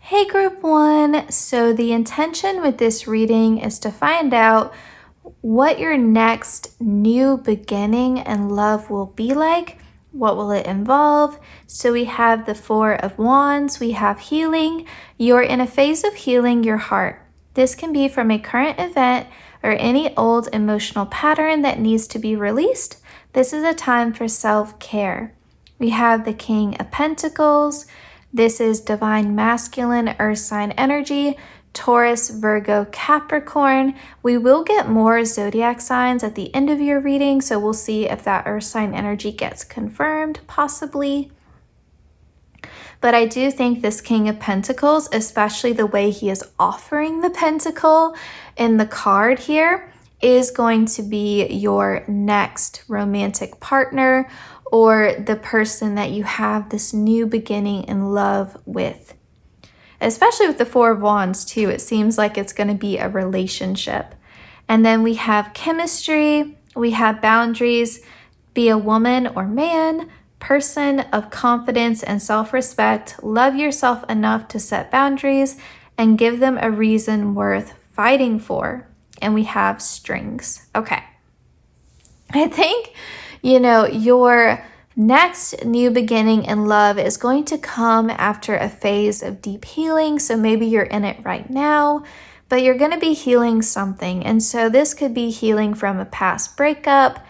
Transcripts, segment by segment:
Hey Group 1, so the intention with this reading is to find out what your next new beginning in love will be like. What will it involve? So we have the Four of Wands, we have healing. You're in a phase of healing your heart. This can be from a current event or any old emotional pattern that needs to be released. This is a time for self-care. We have the King of Pentacles. This is divine masculine earth sign energy, Taurus, Virgo, Capricorn. We will get more zodiac signs at the end of your reading, so we'll see if that earth sign energy gets confirmed, possibly. But I do think this King of Pentacles, especially the way he is offering the pentacle in the card here, is going to be your next romantic partner or the person that you have this new beginning in love with. Especially with the Four of Wands too, it seems like it's going to be a relationship. And then we have chemistry, we have boundaries, be a woman or man, person of confidence and self-respect, love yourself enough to set boundaries and give them a reason worth fighting for. And we have strings. Okay. I think, your next new beginning in love is going to come after a phase of deep healing. So maybe you're in it right now, but you're going to be healing something. And so this could be healing from a past breakup.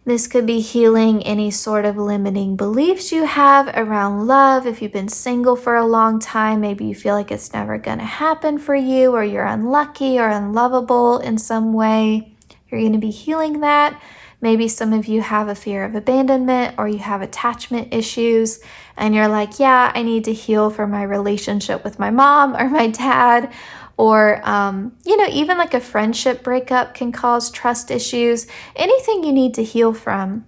This could be healing any sort of limiting beliefs you have around love. If you've been single for a long time, maybe you feel like it's never going to happen for you, or you're unlucky or unlovable in some way. You're going to be healing that. Maybe some of you have a fear of abandonment, or you have attachment issues and you're like, yeah, I need to heal for my relationship with my mom or my dad. Or, even like a friendship breakup can cause trust issues. Anything you need to heal from.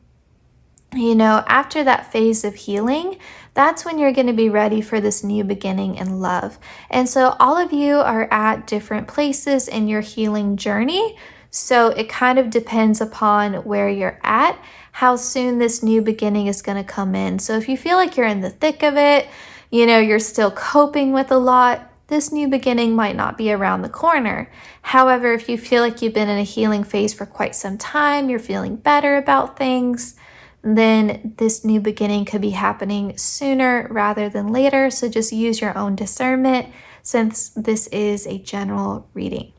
After that phase of healing, that's when you're going to be ready for this new beginning in love. And so all of you are at different places in your healing journey. So it kind of depends upon where you're at, how soon this new beginning is going to come in. So if you feel like you're in the thick of it, you're still coping with a lot, this new beginning might not be around the corner. However, if you feel like you've been in a healing phase for quite some time, you're feeling better about things, then this new beginning could be happening sooner rather than later. So just use your own discernment since this is a general reading.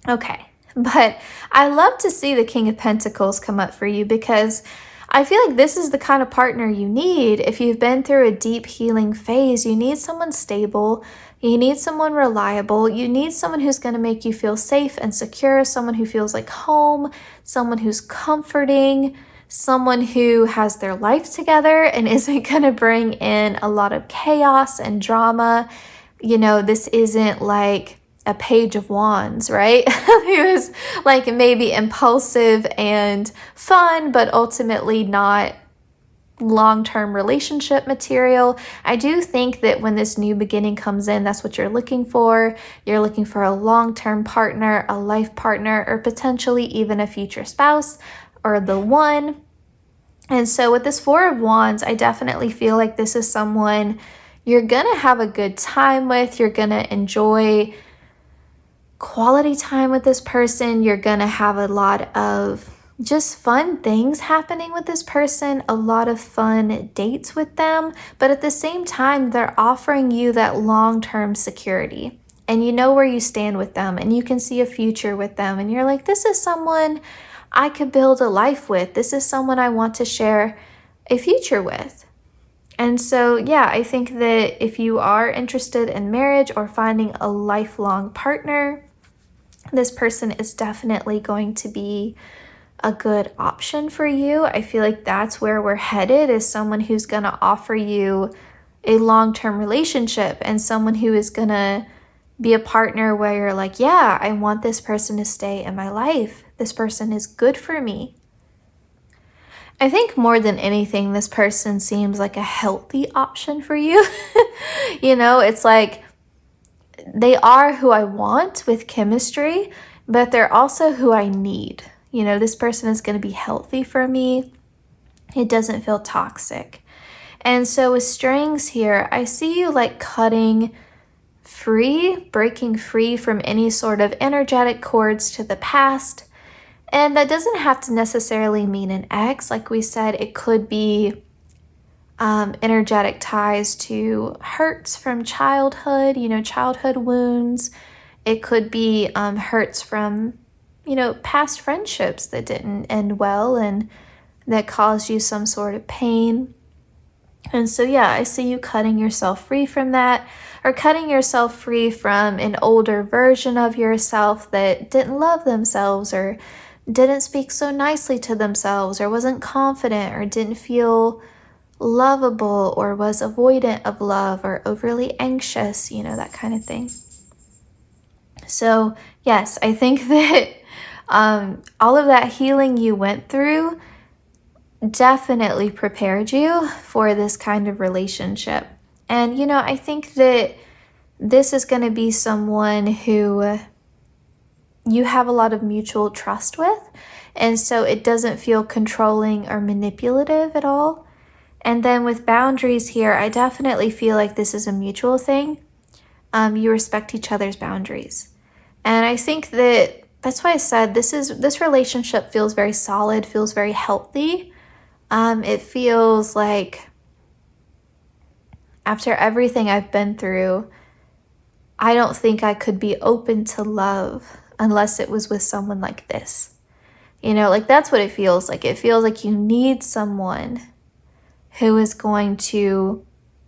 Okay. But I love to see the King of Pentacles come up for you because I feel like this is the kind of partner you need. If you've been through a deep healing phase, you need someone stable, you need someone reliable, you need someone who's going to make you feel safe and secure, someone who feels like home, someone who's comforting, someone who has their life together and isn't going to bring in a lot of chaos and drama. This isn't like a Page of Wands, right? Who is like maybe impulsive and fun, but ultimately not long-term relationship material. I do think that when this new beginning comes in, that's what you're looking for. You're looking for a long-term partner, a life partner, or potentially even a future spouse or the one. And so with this Four of Wands, I definitely feel like this is someone you're gonna have a good time with. You're gonna enjoy quality time with this person. You're going to have a lot of just fun things happening with this person, a lot of fun dates with them. But at the same time, they're offering you that long-term security. And you know where you stand with them, and you can see a future with them. And you're like, this is someone I could build a life with. This is someone I want to share a future with. And so, yeah, I think that if you are interested in marriage or finding a lifelong partner, this person is definitely going to be a good option for you. I feel like that's where we're headed, is someone who's going to offer you a long-term relationship, and someone who is going to be a partner where you're like, yeah, I want this person to stay in my life. This person is good for me. I think more than anything, this person seems like a healthy option for you. You know, it's like they are who I want with chemistry, but they're also who I need. You know, this person is going to be healthy for me. It doesn't feel toxic. And so with strings here, I see you like cutting free, breaking free from any sort of energetic cords to the past. And that doesn't have to necessarily mean an ex. Like we said, it could be energetic ties to hurts from childhood, you know, childhood wounds. It could be hurts from, you know, past friendships that didn't end well and that caused you some sort of pain. And so, yeah, I see you cutting yourself free from that, or cutting yourself free from an older version of yourself that didn't love themselves, or didn't speak so nicely to themselves, or wasn't confident, or didn't feel lovable, or was avoidant of love, or overly anxious, you know, that kind of thing. So yes, I think that all of that healing you went through definitely prepared you for this kind of relationship. And, you know, I think that this is going to be someone who you have a lot of mutual trust with. And so it doesn't feel controlling or manipulative at all. And then with boundaries here, I definitely feel like this is a mutual thing. You respect each other's boundaries. And I think that that's why I said this relationship feels very solid, feels very healthy. It feels like after everything I've been through, I don't think I could be open to love unless it was with someone like this. You know, like that's what it feels like. It feels like you need someone who is going to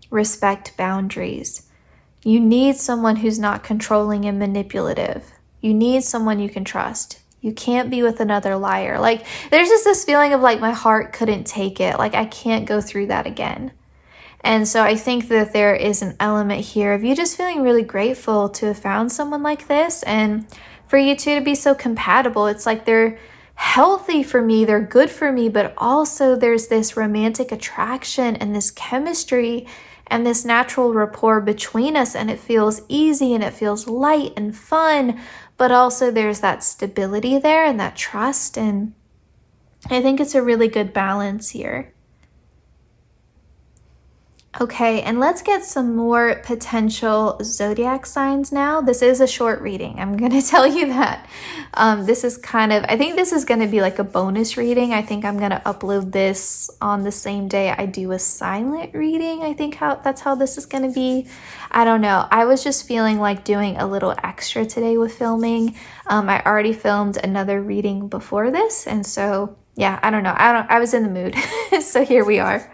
respect boundaries. You need someone who's not controlling and manipulative. You need someone you can trust. You can't be with another liar. Like, there's just this feeling of like my heart couldn't take it. Like, I can't go through that again. And so I think that there is an element here of you just feeling really grateful to have found someone like this, and for you two to be so compatible. It's like they're healthy for me, they're good for me, but also there's this romantic attraction and this chemistry and this natural rapport between us, and it feels easy and it feels light and fun, but also there's that stability there and that trust. And I think it's a really good balance here. Okay, and let's get some more potential zodiac signs now. This is a short reading, I'm going to tell you that. This is I think this is going to be like a bonus reading. I think I'm going to upload this on the same day I do a silent reading. I think that's how this is going to be. I don't know. I was just feeling like doing a little extra today with filming. I already filmed another reading before this, and so yeah, I don't know. I was in the mood, so here we are.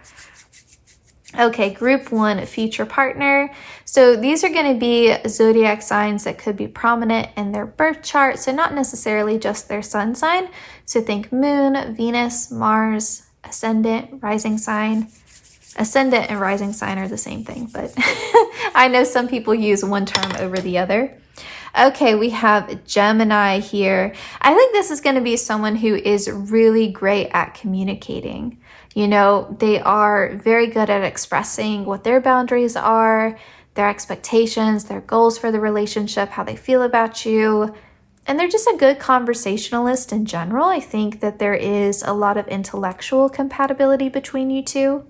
Okay, group 1, future partner. So these are going to be zodiac signs that could be prominent in their birth chart. So not necessarily just their sun sign. So think moon, Venus, Mars, ascendant, rising sign. Ascendant and rising sign are the same thing, but I know some people use one term over the other. Okay, we have Gemini here. I think this is going to be someone who is really great at communicating. You know, they are very good at expressing what their boundaries are, their expectations, their goals for the relationship, how they feel about you. And they're just a good conversationalist in general. I think that there is a lot of intellectual compatibility between you two.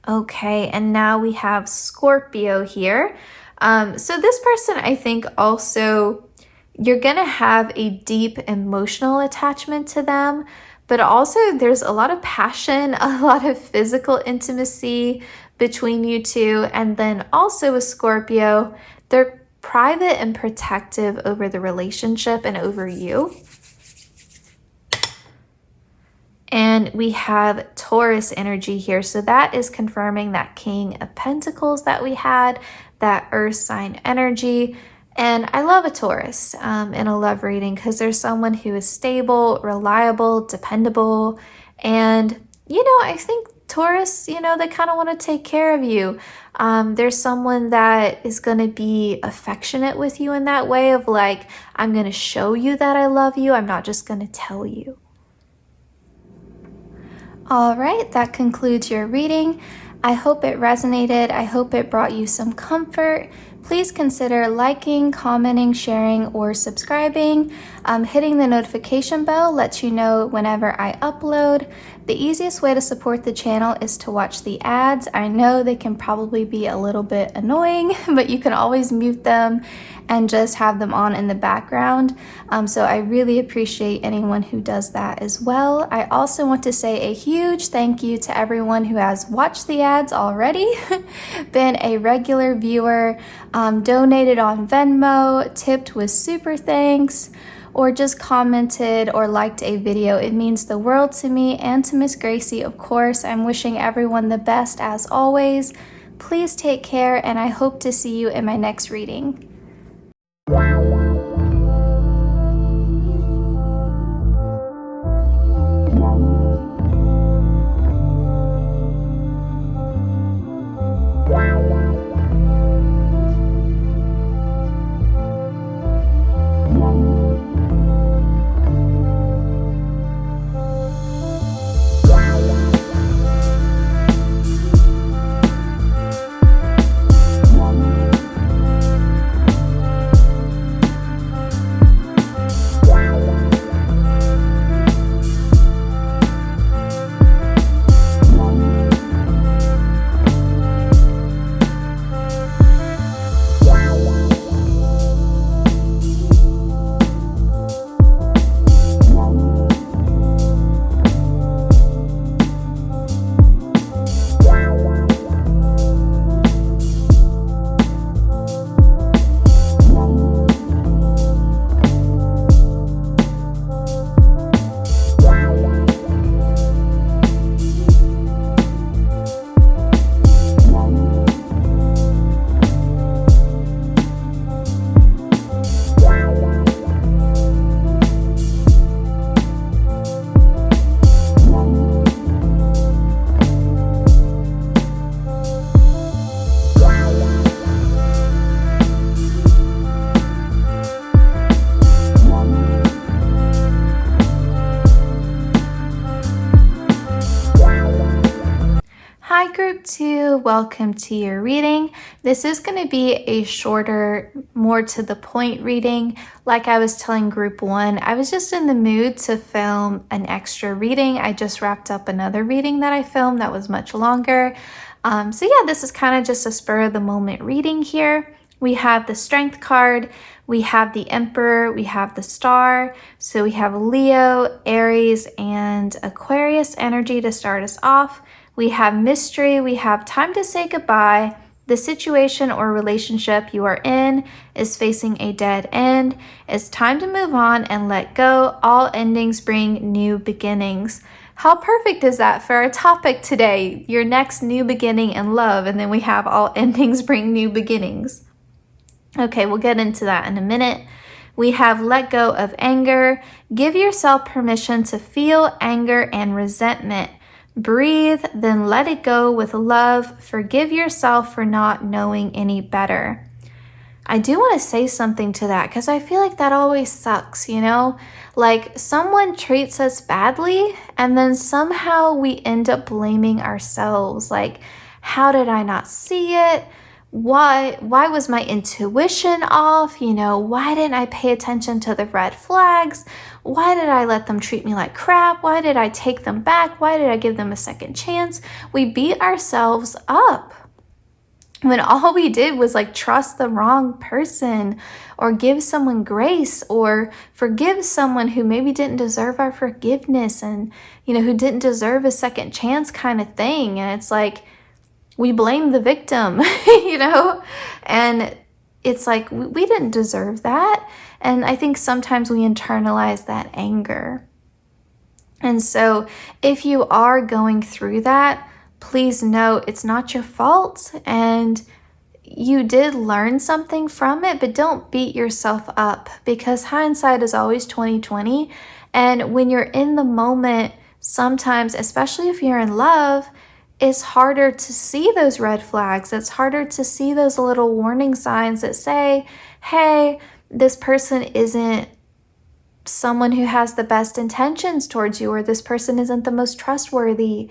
Okay, and now we have Scorpio here. So this person, I think also you're gonna have a deep emotional attachment to them, but also there's a lot of passion, a lot of physical intimacy between you two. And then also with Scorpio, they're private and protective over the relationship and over you. And we have Taurus energy here. So that is confirming that King of Pentacles that we had, that Earth sign energy. And I love a Taurus in a love reading because there's someone who is stable, reliable, dependable. And, I think Taurus, they kind of want to take care of you. There's someone that is going to be affectionate with you in that way of like, I'm going to show you that I love you. I'm not just going to tell you. All right, that concludes your reading. I hope it resonated. I hope it brought you some comfort. Please consider liking, commenting, sharing, or subscribing. Hitting the notification bell lets you know whenever I upload. The easiest way to support the channel is to watch the ads. I know they can probably be a little bit annoying, but you can always mute them and just have them on in the background. So I really appreciate anyone who does that as well. I also want to say a huge thank you to everyone who has watched the ads already, been a regular viewer, donated on Venmo, tipped with SuperThanks, or just commented or liked a video. It means the world to me and to Miss Gracie, of course. I'm wishing everyone the best as always. Please take care, and I hope to see you in my next reading. Hi Group 2, welcome to your reading. This is going to be a shorter, more to the point reading. Like I was telling Group 1, I was just in the mood to film an extra reading. I just wrapped up another reading that I filmed that was much longer. So yeah, this is kind of just a spur of the moment reading here. We have the Strength card, we have the Emperor, we have the Star. So we have Leo, Aries, and Aquarius energy to start us off. We have mystery, we have time to say goodbye. The situation or relationship you are in is facing a dead end. It's time to move on and let go. All endings bring new beginnings. How perfect is that for our topic today? Your next new beginning in love, and then we have all endings bring new beginnings. Okay, we'll get into that in a minute. We have let go of anger. Give yourself permission to feel anger and resentment. Breathe, then let it go with love. Forgive yourself for not knowing any better. I do want to say something to that because I feel like that always sucks, Like someone treats us badly and then somehow we end up blaming ourselves. Like, how did I not see it? why was my intuition off? Why didn't I pay attention to the red flags? Why did I let them treat me like crap? Why did I take them back? Why did I give them a second chance? We beat ourselves up when all we did was like trust the wrong person, or give someone grace, or forgive someone who maybe didn't deserve our forgiveness, and who didn't deserve a second chance kind of thing. And it's like we blame the victim, and it's like we didn't deserve that. And I think sometimes we internalize that anger. And so if you are going through that, please know it's not your fault, and you did learn something from it, but don't beat yourself up, because hindsight is always 20/20. And when you're in the moment, sometimes, especially if you're in love, it's harder to see those red flags. It's harder to see those little warning signs that say, hey, this person isn't someone who has the best intentions towards you, or this person isn't the most trustworthy.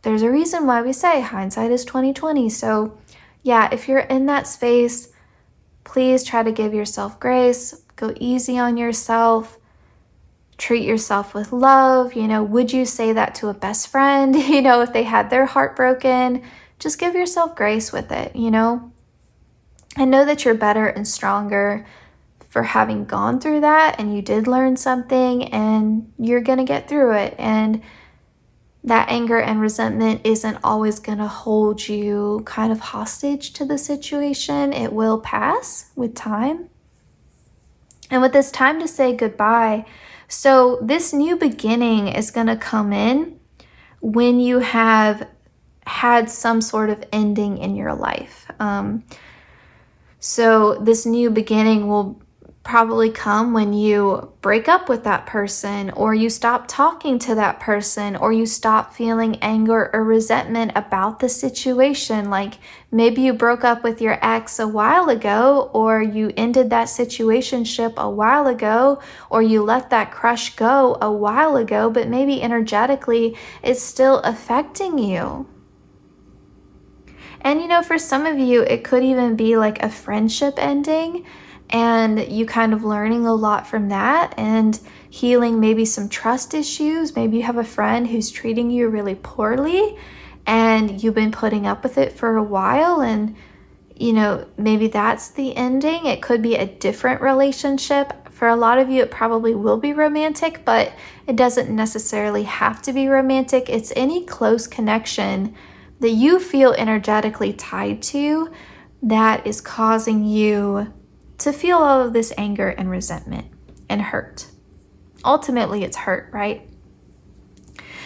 There's a reason why we say hindsight is 20/20. So yeah, if you're in that space, please try to give yourself grace, go easy on yourself, treat yourself with love. Would you say that to a best friend, if they had their heart broken? Just give yourself grace with it, I know that you're better and stronger for having gone through that, and you did learn something, and you're going to get through it. And that anger and resentment isn't always going to hold you kind of hostage to the situation. It will pass with time. And with this time to say goodbye, so this new beginning is going to come in when you have had some sort of ending in your life. So this new beginning will probably come when you break up with that person, or you stop talking to that person, or you stop feeling anger or resentment about the situation. Like maybe you broke up with your ex a while ago, or you ended that situationship a while ago, or you let that crush go a while ago, but maybe energetically it's still affecting you. And for some of you, it could even be like a friendship ending, and you kind of learning a lot from that and healing maybe some trust issues. Maybe you have a friend who's treating you really poorly, and you've been putting up with it for a while, and maybe that's the ending. It could be a different relationship. For a lot of you, it probably will be romantic, but it doesn't necessarily have to be romantic. It's any close connection that you feel energetically tied to that is causing you to feel all of this anger and resentment and hurt. Ultimately, it's hurt, right?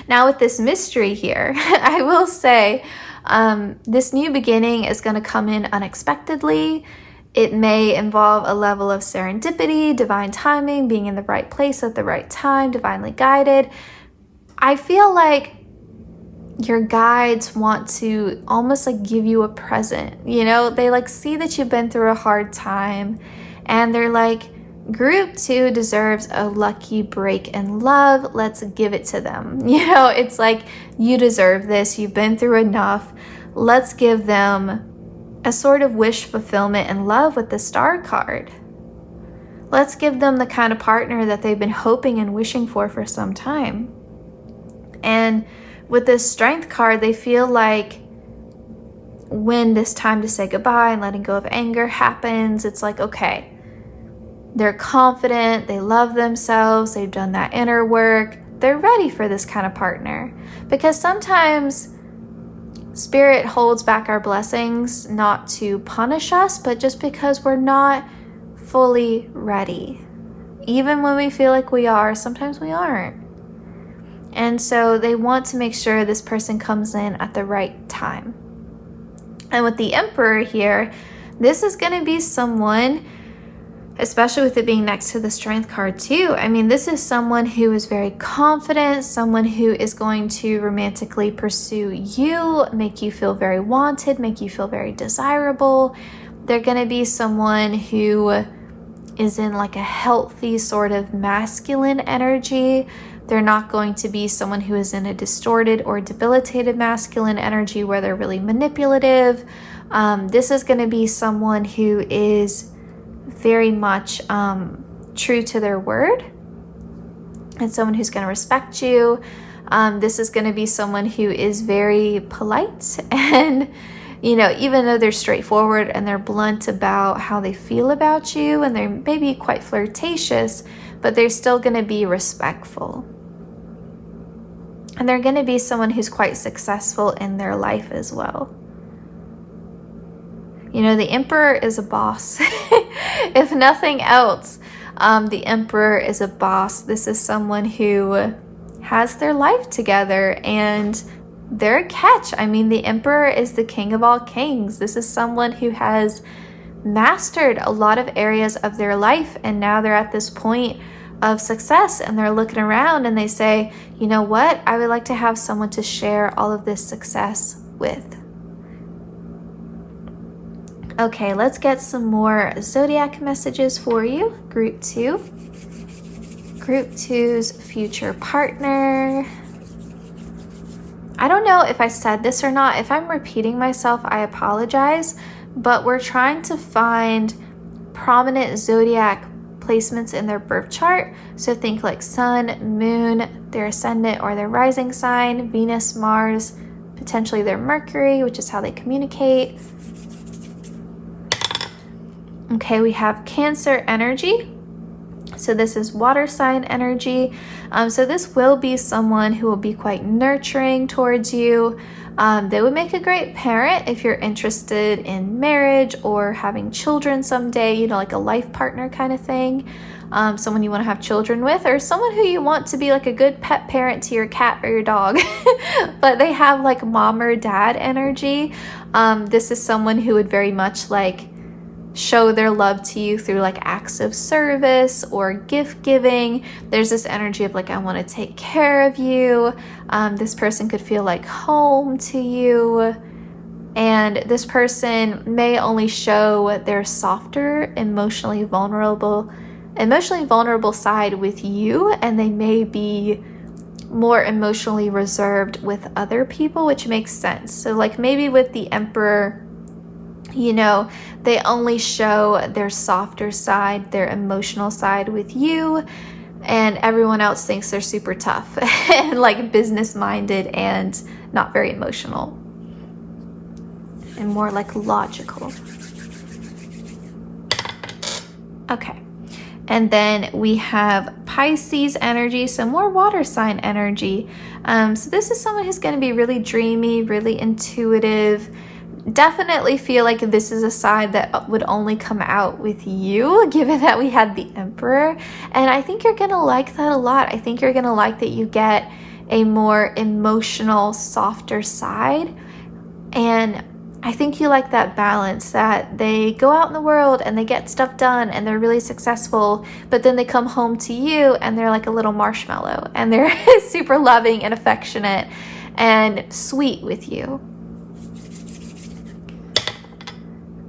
Now with this mystery here, I will say this new beginning is going to come in unexpectedly. It may involve a level of serendipity, divine timing, being in the right place at the right time, divinely guided. I feel like your guides want to almost like give you a present. They like see that you've been through a hard time, and they're like, group 2 deserves a lucky break in love. Let's give it to them. It's like, you deserve this. You've been through enough. Let's give them a sort of wish fulfillment in love with the Star card. Let's give them the kind of partner that they've been hoping and wishing for some time. And with this Strength card, they feel like when this time to say goodbye and letting go of anger happens, it's like, okay, they're confident, they love themselves, they've done that inner work, they're ready for this kind of partner. Because sometimes Spirit holds back our blessings, not to punish us, but just because we're not fully ready. Even when we feel like we are, sometimes we aren't. And so they want to make sure this person comes in at the right time. And with the Emperor here, this is going to be someone, especially with it being next to the Strength card too. I mean, this is someone who is very confident, someone who is going to romantically pursue you, make you feel very wanted, make you feel very desirable. They're going to be someone who is in like a healthy sort of masculine energy. They're not going to be someone who is in a distorted or debilitated masculine energy where they're really manipulative, This is going to be someone who is very much true to their word, and someone who's going to respect you. This is going to be someone who is very polite and, you know, even though they're straightforward and they're blunt about how they feel about you, and they're maybe quite flirtatious, but they're still going to be respectful. And they're going to be someone who's quite successful in their life as well. You know, the Emperor is a boss. If nothing else, the Emperor is a boss. This is someone who has their life together and they're a catch. I mean, the Emperor is the king of all kings. This is someone who has mastered a lot of areas of their life, and now they're at this point of success, and they're looking around and they say, you know what, I would like to have someone to share all of this success with. Okay, let's get some more zodiac messages for you. Group 2. Group 2's future partner. I don't know if I said this or not. If I'm repeating myself, I apologize, but we're trying to find prominent zodiac placements in their birth chart. So think like sun, moon, their ascendant or their rising sign, Venus, Mars, potentially their Mercury, which is how they communicate. Okay, we have Cancer energy. So this is water sign energy. So this will be someone who will be quite nurturing towards you. They would make a great parent if you're interested in marriage or having children someday, you know, like a life partner kind of thing. Someone you want to have children with, or someone who you want to be like a good pet parent to your cat or your dog. But they have like mom or dad energy. This is someone who would very much like show their love to you through like acts of service or gift giving. There's this energy of like, I want to take care of you. This person could feel like home to you. And this person may only show their softer, emotionally vulnerable side with you, and they may be more emotionally reserved with other people, which makes sense. So like maybe with the Emperor, you know, they only show their softer side, their emotional side with you, and everyone else thinks they're super tough and like business minded and not very emotional and more like logical. Okay. And then we have Pisces energy, so more water sign energy. So this is someone who's going to be really dreamy, really intuitive. Definitely feel like this is a side that would only come out with you, given that we had the Emperor. And I think you're going to like that a lot. I think you're going to like that you get a more emotional, softer side. And I think you like that balance, that they go out in the world and they get stuff done and they're really successful, but then they come home to you and they're like a little marshmallow and they're super loving and affectionate and sweet with you.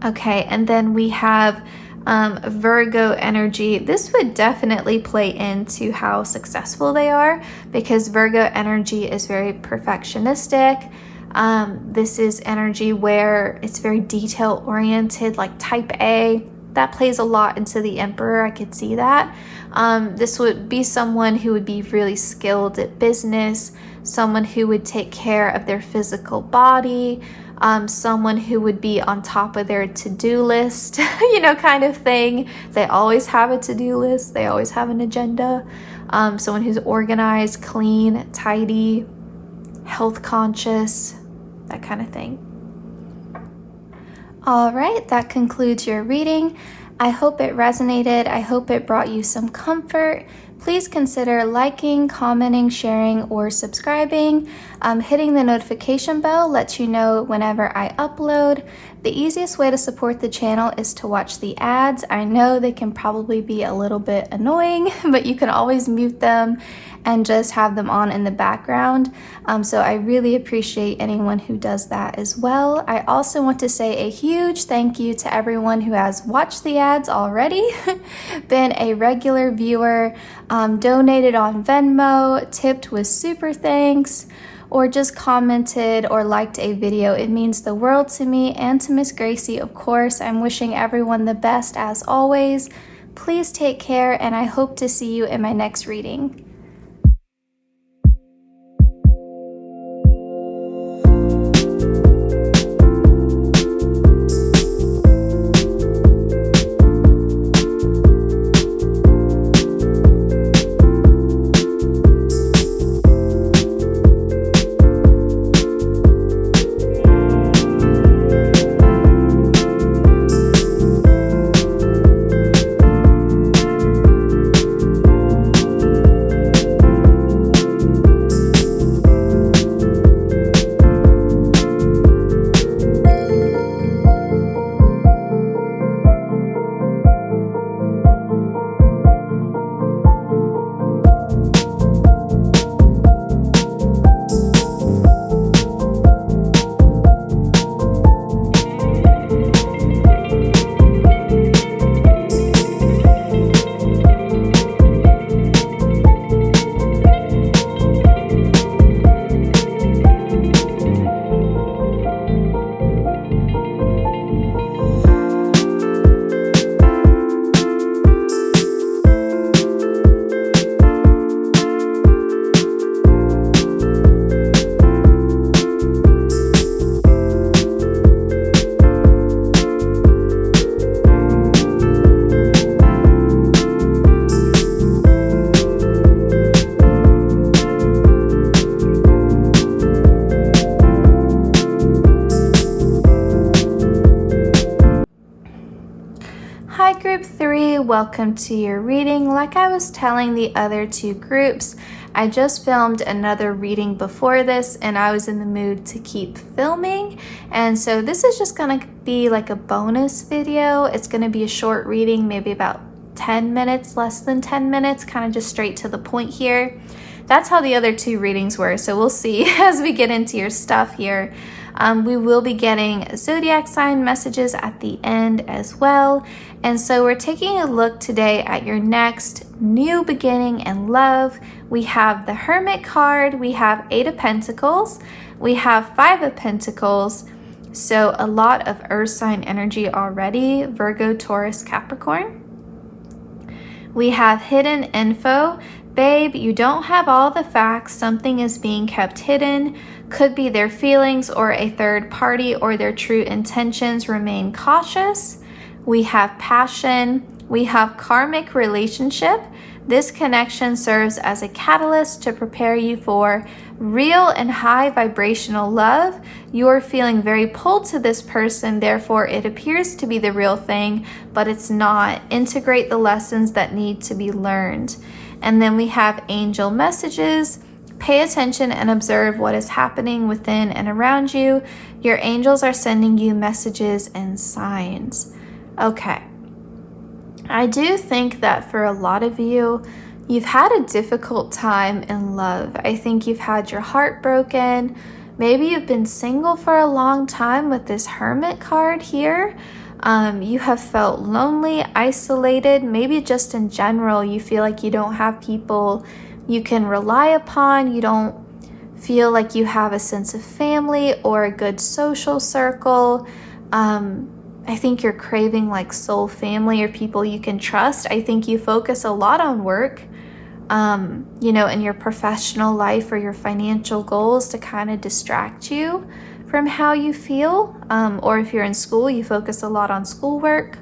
Okay, and then we have Virgo energy. This would definitely play into how successful they are, because Virgo energy is very perfectionistic. This is energy where it's very detail oriented, like type A. That plays a lot into the Emperor. I could see that. This would be someone who would be really skilled at business, someone who would take care of their physical body, someone who would be on top of their to-do list, you know, kind of thing. They always have a to-do list. They always have an agenda. Someone who's organized, clean, tidy, health conscious, that kind of thing. All right, that concludes your reading. I hope it resonated. I hope it brought you some comfort. Please consider liking, commenting, sharing, or subscribing. Hitting the notification bell lets you know whenever I upload. The easiest way to support the channel is to watch the ads. I know they can probably be a little bit annoying, but you can always mute them and just have them on in the background. So I really appreciate anyone who does that as well. I also want to say a huge thank you to everyone who has watched the ads already, been a regular viewer, donated on Venmo, tipped with SuperThanks, or just commented or liked a video. It means the world to me and to Miss Gracie, of course. I'm wishing everyone the best as always. Please take care, and I hope to see you in my next reading. Hi group 3, welcome to your reading. Like I was telling the other two groups, I just filmed another reading before this and I was in the mood to keep filming, and so this is just gonna be like a bonus video. It's gonna be a short reading, maybe about 10 minutes, less than 10 minutes, kind of just straight to the point here. That's how the other two readings were, so we'll see as we get into your stuff here. We will be getting zodiac sign messages at the end as well. And so we're taking a look today at your next new beginning in love. We have the Hermit card, we have 8 of Pentacles, we have 5 of Pentacles. So a lot of earth sign energy already, Virgo, Taurus, Capricorn. We have hidden info. Babe, you don't have all the facts. Something is being kept hidden. Could be their feelings or a third party or their true intentions. Remain cautious. We have passion. We have karmic relationship. This connection serves as a catalyst to prepare you for real and high vibrational love. You're feeling very pulled to this person, therefore it appears to be the real thing, but it's not. Integrate the lessons that need to be learned. And then we have angel messages. Pay attention and observe what is happening within and around you. Your angels are sending you messages and signs. Okay. I do think that for a lot of you, you've had a difficult time in love. I think you've had your heart broken. Maybe you've been single for a long time with this Hermit card here. You have felt lonely, isolated, maybe just in general, you feel like you don't have people you can rely upon. You don't feel like you have a sense of family or a good social circle. I think you're craving like soul family or people you can trust. I think you focus a lot on work, in your professional life or your financial goals to kind of distract you from how you feel. Or if you're in school, you focus a lot on schoolwork.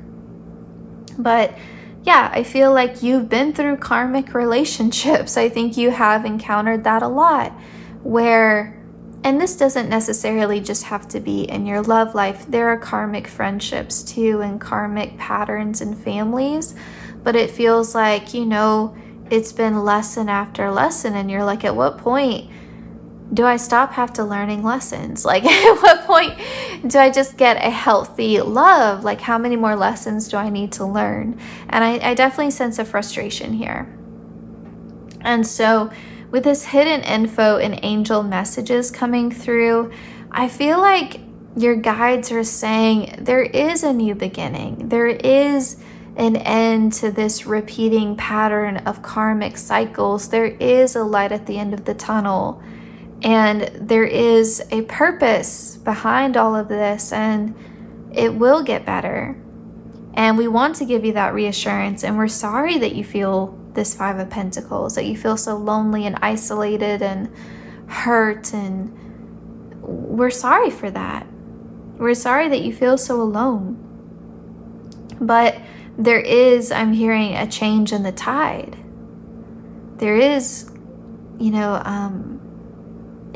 But yeah, I feel like you've been through karmic relationships. I think you have encountered that a lot where, and this doesn't necessarily just have to be in your love life. There are karmic friendships too and karmic patterns in families, but it feels like, it's been lesson after lesson and you're like, at what point do I stop after learning lessons? Like, at what point do I just get a healthy love? Like, how many more lessons do I need to learn? And I definitely sense a frustration here. And so with this hidden info and angel messages coming through, I feel like your guides are saying there is a new beginning. There is an end to this repeating pattern of karmic cycles. There is a light at the end of the tunnel. And there is a purpose behind all of this, and it will get better. And we want to give you that reassurance, and we're sorry that you feel this Five of Pentacles, that you feel so lonely and isolated and hurt, and we're sorry for that. We're sorry that you feel so alone. But there is, I'm hearing, a change in the tide. There is, an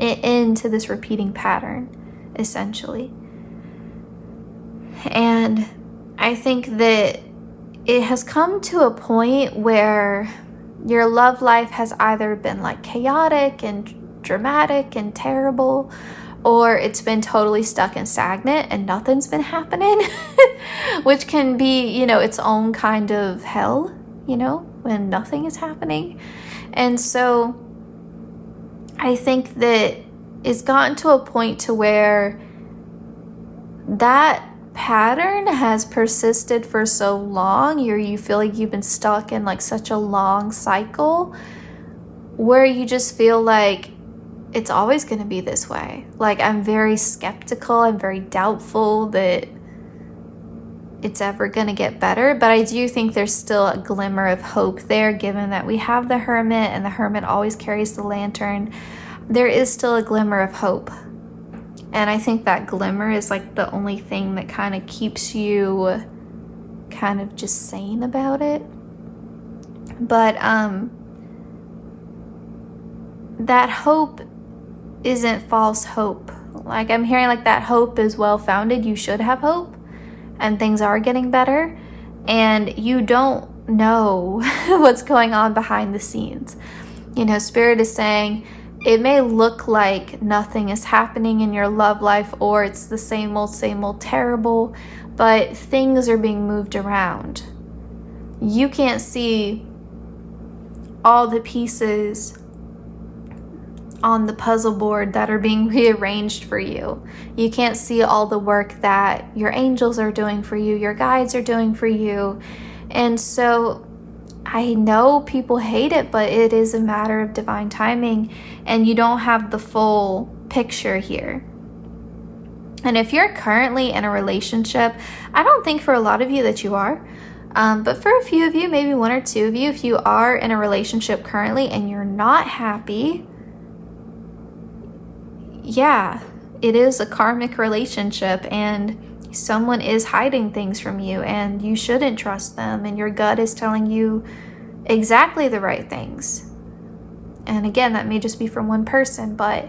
end to this repeating pattern, essentially. And I think that it has come to a point where your love life has either been like chaotic and dramatic and terrible, or it's been totally stuck and stagnant and nothing's been happening, which can be, its own kind of hell, when nothing is happening. And so I think that it's gotten to a point to where that pattern has persisted for so long, you feel like you've been stuck in like such a long cycle where you just feel like it's always going to be this way. Like, I'm very skeptical, I'm very doubtful that it's ever going to get better, but I do think there's still a glimmer of hope there, given that we have the Hermit, and the Hermit always carries the lantern. There is still a glimmer of hope. And I think that glimmer is like the only thing that kind of keeps you kind of just sane about it. But that hope isn't false hope. Like, I'm hearing like that hope is well-founded. You should have hope, and things are getting better, and you don't know what's going on behind the scenes. Spirit is saying it may look like nothing is happening in your love life, or it's the same old terrible, but things are being moved around. You can't see all the pieces on the puzzle board that are being rearranged for you. You can't see all the work that your angels are doing for you, your guides are doing for you. And so I know people hate it, but it is a matter of divine timing, and you don't have the full picture here. And if you're currently in a relationship, I don't think for a lot of you that you are, but for a few of you, maybe one or two of you, if you are in a relationship currently and you're not happy, yeah, it is a karmic relationship, and someone is hiding things from you, and you shouldn't trust them, and your gut is telling you exactly the right things. And again, that may just be from one person, but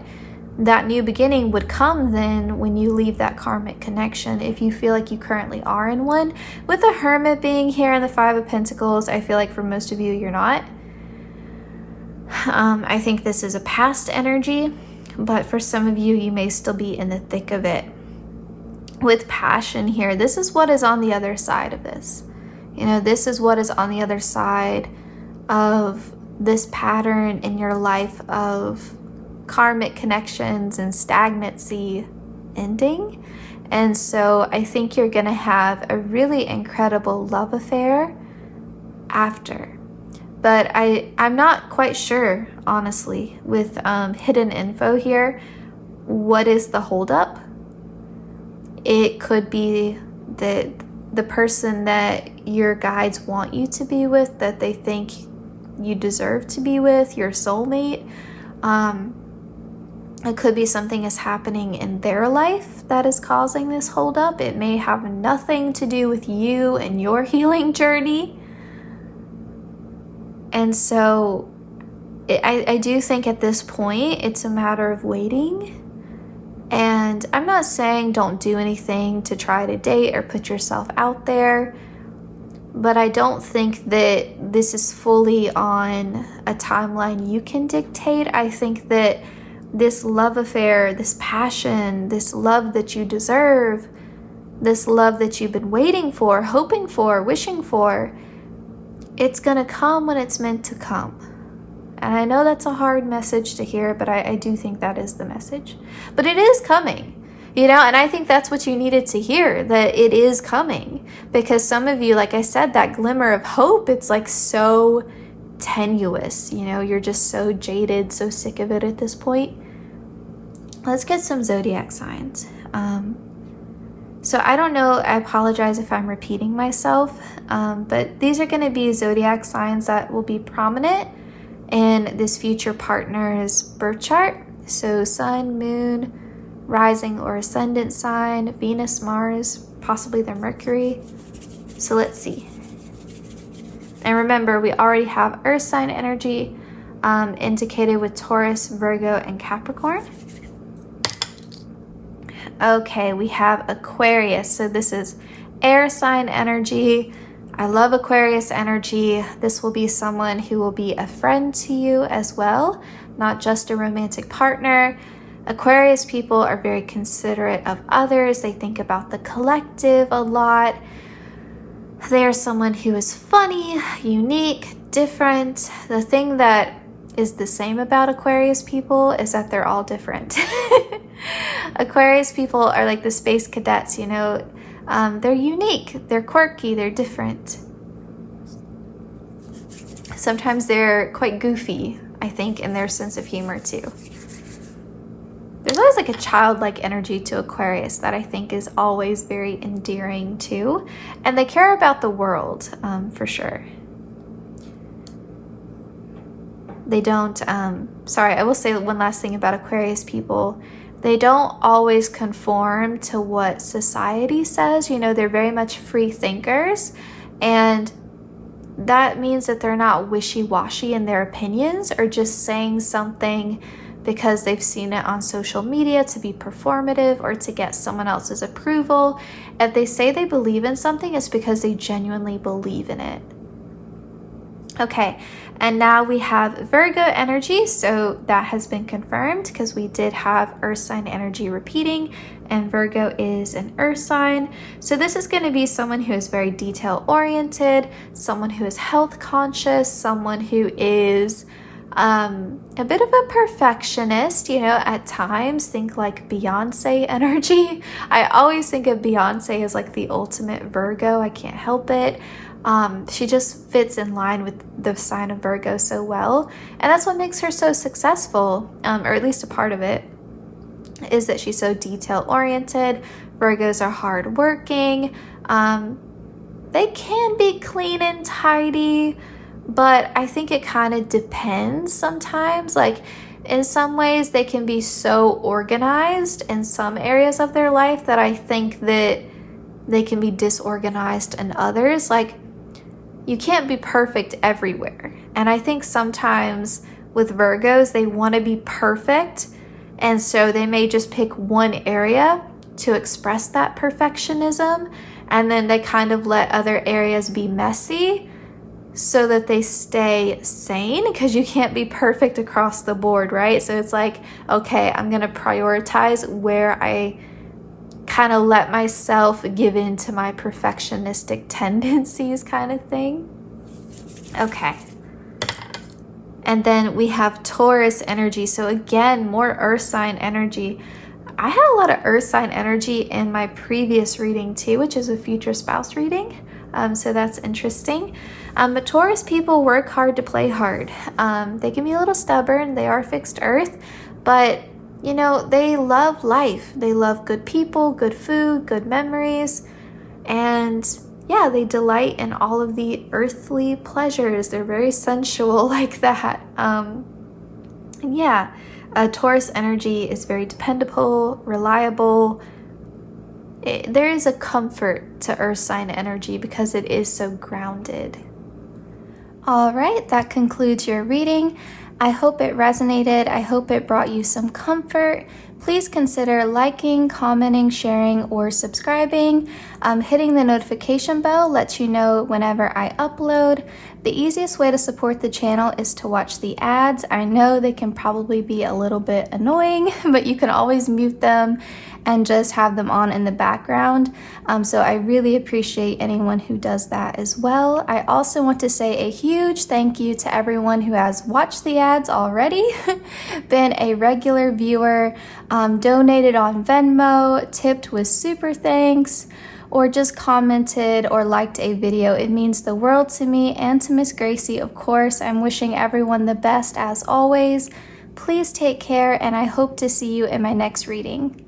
that new beginning would come then when you leave that karmic connection, if you feel like you currently are in one. With the Hermit being here and the Five of Pentacles, I feel like for most of you, you're not. I think this is a past energy, but for some of you, you may still be in the thick of it. With passion here, this is what is on the other side of this. This is what is on the other side of this pattern in your life of karmic connections and stagnancy ending. And so I think you're going to have a really incredible love affair after. But I'm not quite sure, honestly, with hidden info here, what is the holdup? It could be that the person that your guides want you to be with, that they think you deserve to be with, your soulmate. It could be something is happening in their life that is causing this holdup. It may have nothing to do with you and your healing journey. And so I do think at this point, it's a matter of waiting. And I'm not saying don't do anything to try to date or put yourself out there, but I don't think that this is fully on a timeline you can dictate. I think that this love affair, this passion, this love that you deserve, this love that you've been waiting for, hoping for, wishing for, it's gonna come when it's meant to come. And I know that's a hard message to hear, but I do think that is the message. But it is coming, and I think that's what you needed to hear, that it is coming. Because some of you, like I said, that glimmer of hope, it's like so tenuous, you're just so jaded, so sick of it at this point. Let's get some zodiac signs. So I don't know, I apologize if I'm repeating myself, but these are going to be zodiac signs that will be prominent in this future partner's birth chart. So sun, moon, rising or ascendant sign, Venus, Mars, possibly their Mercury. So let's see. And remember, we already have earth sign energy indicated with Taurus, Virgo, and Capricorn. Okay, we have Aquarius. So this is air sign energy. I love Aquarius energy. This will be someone who will be a friend to you as well, not just a romantic partner. Aquarius people are very considerate of others. They think about the collective a lot. They are someone who is funny, unique, different. The thing that is the same about Aquarius people is that they're all different. Aquarius people are like the space cadets, you know. They're unique, they're quirky, they're different. Sometimes they're quite goofy, I think, in their sense of humor too. There's always like a childlike energy to Aquarius that I think is always very endearing too. And they care about the world, for sure. They don't, sorry, I will say one last thing about Aquarius people. They don't always conform to what society says. You know, they're very much free thinkers. And that means that they're not wishy-washy in their opinions or just saying something because they've seen it on social media to be performative or to get someone else's approval. If they say they believe in something, it's because they genuinely believe in it. Okay, and now we have Virgo energy, so that has been confirmed because we did have earth sign energy repeating, and Virgo is an earth sign. So this is going to be someone who is very detail oriented, someone who is health conscious, someone who is a bit of a perfectionist, you know, at times. Think like Beyonce energy. I always think of Beyonce as like the ultimate Virgo. I can't help it. She just fits in line with the sign of Virgo so well. And that's what makes her so successful, or at least a part of it, is that she's so detail oriented. Virgos are hardworking. They can be clean and tidy, but I think it kind of depends sometimes. Like in some ways they can be so organized in some areas of their life that I think that they can be disorganized in others. Like you can't be perfect everywhere. And I think sometimes with Virgos, they want to be perfect. And so they may just pick one area to express that perfectionism. And then they kind of let other areas be messy so that they stay sane, because you can't be perfect across the board, right? So it's like, okay, I'm going to prioritize where I kind of let myself give in to my perfectionistic tendencies kind of thing. Okay. And then we have Taurus energy. So again, more earth sign energy. I had a lot of earth sign energy in my previous reading too, which is a future spouse reading. So that's interesting. But Taurus people work hard to play hard. They can be a little stubborn. They are fixed earth, but you know, they love life. They love good people, good food, good memories. And yeah, they delight in all of the earthly pleasures. They're very sensual like that. Taurus energy is very dependable, reliable. There is a comfort to earth sign energy because it is so grounded. All right, that concludes your reading. I hope it resonated. I hope it brought you some comfort. Please consider liking, commenting, sharing, or subscribing. Hitting the notification bell lets you know whenever I upload. The easiest way to support the channel is to watch the ads. I know they can probably be a little bit annoying, but you can always mute them and just have them on in the background. So I really appreciate anyone who does that as well. I also want to say a huge thank you to everyone who has watched the ads already, been a regular viewer, donated on Venmo, tipped with SuperThanks, or just commented or liked a video. It means the world to me and to Miss Gracie, of course. I'm wishing everyone the best as always. Please take care, and I hope to see you in my next reading.